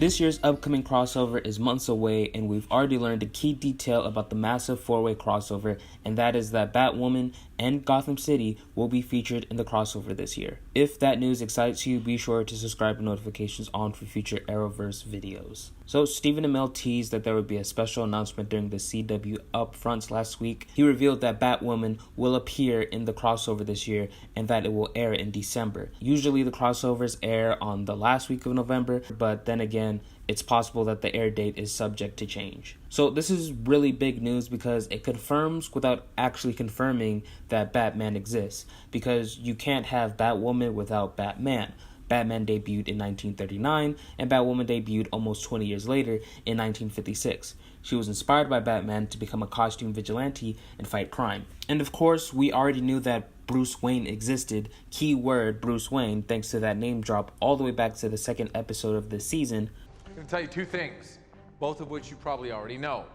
This year's upcoming crossover is months away, and we've already learned a key detail about the massive four-way crossover, and that is that Batwoman and Gotham City will be featured in the crossover this year. If that news excites you, be sure to subscribe and notifications on for future Arrowverse videos. So Stephen Amell teased that there would be a special announcement during the CW upfronts last week. He revealed that Batwoman will appear in the crossover this year and that it will air in December. Usually the crossovers air on the last week of November, but then again, it's possible that the air date is subject to change. So this is really big news because it confirms without actually confirming that Batman exists, because you can't have Batwoman without Batman. Batman debuted in 1939, and Batwoman debuted almost 20 years later in 1956. She was inspired by Batman to become a costume vigilante and fight crime. And of course, we already knew that Bruce Wayne existed, keyword Bruce Wayne, thanks to that name drop all the way back to the second episode of this season. I'm going to tell you two things, both of which you probably already know.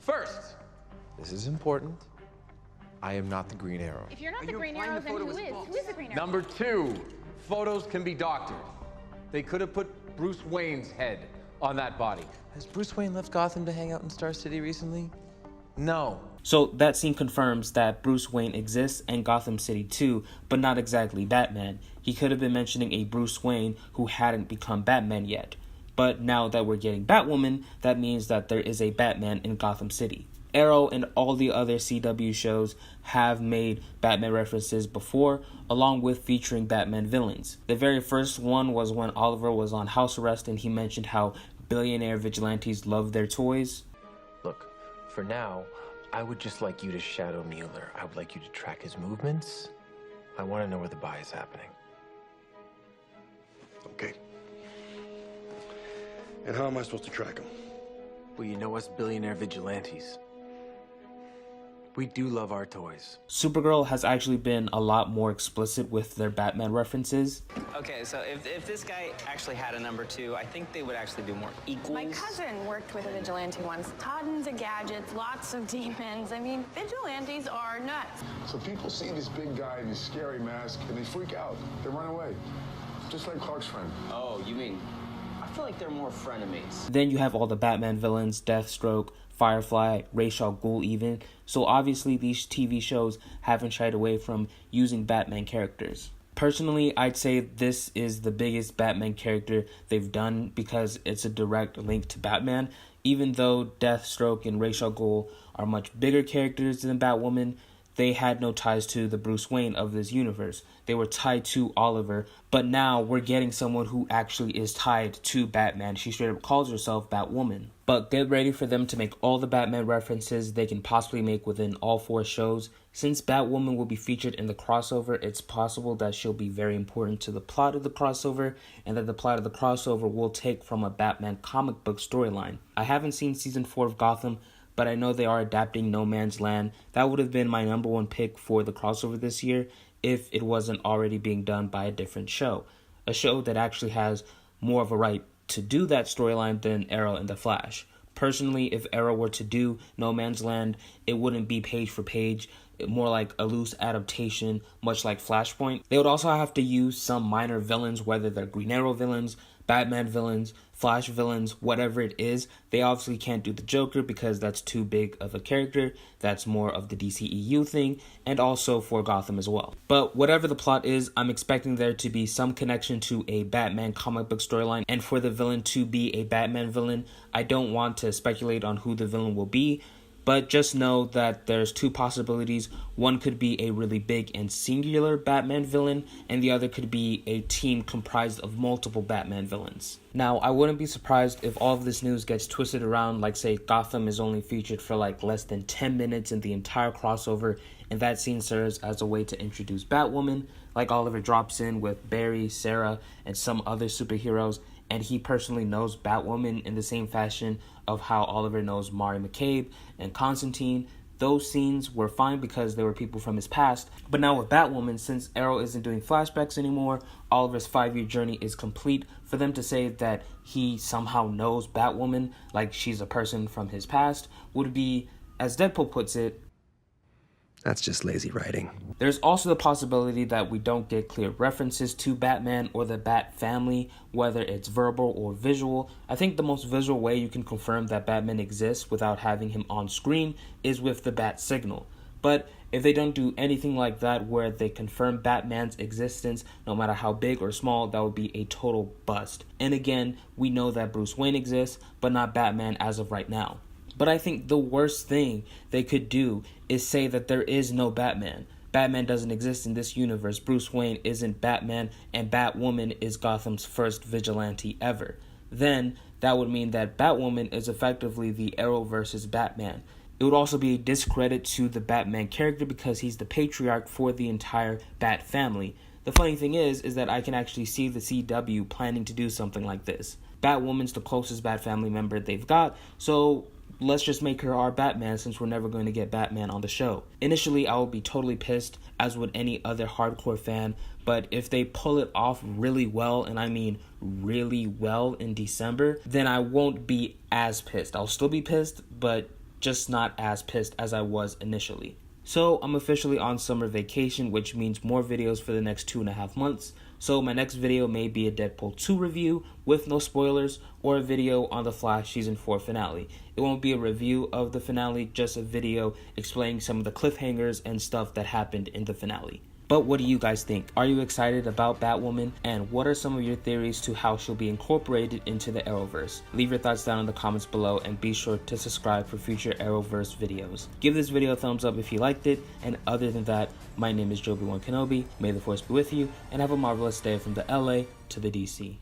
First, this is important, I am not the Green Arrow. If you're not the Green Arrow, then who is? Who is the Green Arrow? Number two, photos can be doctored. They could have put Bruce Wayne's head on that body. Has Bruce Wayne left Gotham to hang out in Star City recently? No. So that scene confirms that Bruce Wayne exists and Gotham City too, but not exactly Batman. He could have been mentioning a Bruce Wayne who hadn't become Batman yet. But now that we're getting Batwoman, that means that there is a Batman in Gotham City. Arrow and all the other CW shows have made Batman references before, along with featuring Batman villains. The very first one was when Oliver was on house arrest and he mentioned how billionaire vigilantes love their toys. Look, for now, I would just like you to shadow Mueller. I would like you to track his movements. I want to know where the buy is happening. Okay. And how am I supposed to track him? Well, you know us billionaire vigilantes. We do love our toys. Supergirl has actually been a lot more explicit with their Batman references. Okay, so if this guy actually had a number two, I think they would actually be more equals. My cousin worked with a vigilante once. Tons of gadgets, lots of demons. I mean, vigilantes are nuts. So people see this big guy in his scary mask and they freak out. They run away. Just like Clark's friend. Oh, you mean... I feel like they're more frenemies. Then you have all the Batman villains, Deathstroke, Firefly, Ra's al Ghul even. So obviously these TV shows haven't shied away from using Batman characters. Personally, I'd say this is the biggest Batman character they've done because it's a direct link to Batman. Even though Deathstroke and Ra's al Ghul are much bigger characters than Batwoman, they had no ties to the Bruce Wayne of this universe. They were tied to Oliver, but now we're getting someone who actually is tied to Batman. She straight up calls herself Batwoman. But get ready for them to make all the Batman references they can possibly make within all four shows. Since Batwoman will be featured in the crossover, it's possible that she'll be very important to the plot of the crossover, and that the plot of the crossover will take from a Batman comic book storyline. I haven't seen season 4 of Gotham, but I know they are adapting No Man's Land. That would have been my number one pick for the crossover this year if it wasn't already being done by a different show. A show that actually has more of a right to do that storyline than Arrow and The Flash. Personally, if Arrow were to do No Man's Land, it wouldn't be page for page, more like a loose adaptation, much like Flashpoint. They would also have to use some minor villains, whether they're Green Arrow villains, Batman villains, Flash villains, whatever it is. They obviously can't do the Joker because that's too big of a character. That's more of the DCEU thing, and also for Gotham as well. But whatever the plot is, I'm expecting there to be some connection to a Batman comic book storyline, and for the villain to be a Batman villain. I don't want to speculate on who the villain will be, but just know that there's two possibilities. One could be a really big and singular Batman villain, and the other could be a team comprised of multiple Batman villains. Now, I wouldn't be surprised if all of this news gets twisted around, like say Gotham is only featured for like less than 10 minutes in the entire crossover, and that scene serves as a way to introduce Batwoman, like Oliver drops in with Barry, Sarah, and some other superheroes, and he personally knows Batwoman in the same fashion of how Oliver knows Mari McCabe and Constantine. Those scenes were fine because they were people from his past. But now with Batwoman, since Arrow isn't doing flashbacks anymore, Oliver's 5-year journey is complete. For them to say that he somehow knows Batwoman like she's a person from his past would be, as Deadpool puts it, That's just lazy writing. There's also the possibility that we don't get clear references to Batman or the Bat family, whether it's verbal or visual. I think the most visual way you can confirm that Batman exists without having him on screen is with the Bat signal. But if they don't do anything like that where they confirm Batman's existence, no matter how big or small, that would be a total bust. And again, we know that Bruce Wayne exists, but not Batman as of right now. But I think the worst thing they could do is say that there is no Batman. Batman doesn't exist in this universe. Bruce Wayne isn't Batman, and Batwoman is Gotham's first vigilante ever. Then that would mean that Batwoman is effectively the Arrowverse's Batman. It would also be a discredit to the Batman character because he's the patriarch for the entire Bat family. The funny thing is that I can actually see the CW planning to do something like this. Batwoman's the closest Bat family member they've got, so let's just make her our Batman since we're never going to get Batman on the show. Initially, I will be totally pissed, as would any other hardcore fan, but if they pull it off really well, and I mean really well in December, then I won't be as pissed. I'll still be pissed, but just not as pissed as I was initially. So I'm officially on summer vacation, which means more videos for the next 2.5 months. So my next video may be a Deadpool 2 review with no spoilers, or a video on the Flash Season 4 finale. It won't be a review of the finale, just a video explaining some of the cliffhangers and stuff that happened in the finale. But what do you guys think? Are you excited about Batwoman? And what are some of your theories to how she'll be incorporated into the Arrowverse? Leave your thoughts down in the comments below, and be sure to subscribe for future Arrowverse videos. Give this video a thumbs up if you liked it, and other than that, my name is Jobi-Wan Kenobi. May the Force be with you, and have a marvelous day from the LA to the DC.